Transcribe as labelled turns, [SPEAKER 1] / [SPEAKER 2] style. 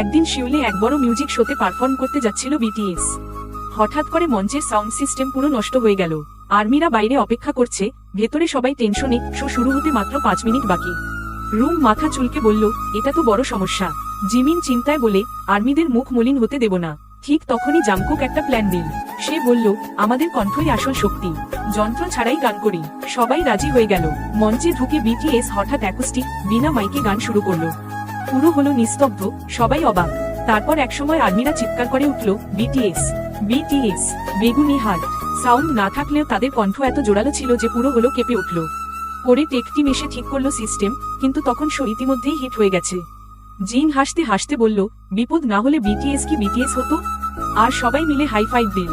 [SPEAKER 1] একদিন শিউলে এক বড় মিউজিক শোতে পারফর্ম করতে যাচ্ছিল বিটিএস। হঠাৎ করে মঞ্চের সাউন্ড সিস্টেম পুরো নষ্ট হয়ে গেল। আর্মিরা বাইরে অপেক্ষা করছে, ভেতরে সবাই টেনশনে। শো শুরু হতে মাত্র 5 মিনিট বাকি। রুম মাথা চুলকে বলল, এটা তো বড় সমস্যা। জিমিন চিন্তায় বলে, আর্মিদের মুখ মলিন হতে দেব না। ঠিক তখনই জাংকুক একটা প্ল্যান দিল। সে বলল, আমাদের কণ্ঠই আসল শক্তি, যন্ত্র ছাড়াই গান করি। সবাই রাজি হয়ে গেল। মঞ্চে ঢুকে বিটিএস হঠাৎ অ্যাকুস্টিক বিনা মাইকে গান শুরু করলো। পুরো হলো নিস্তব্ধ, সবাই অবাক। তারপর একসময় আর্মিরা চিৎকার করে উঠল, বিটিএস বিটিএস বেগুনি হার্ট। সাউন্ড না থাকলেও তাদের কণ্ঠ এত জোরালো ছিল যে পুরো হলো কেঁপে উঠল। পরে টেক টিম এসে ঠিক করলো সিস্টেম, কিন্তু তখন শো ইতিমধ্যেই হিট হয়ে গেছে। জিন হাসতে হাসতে বলল, বিপদ না হলে বিটিএস কি বিটিএস হতো। আর সবাই মিলে হাই ফাইভ দিল।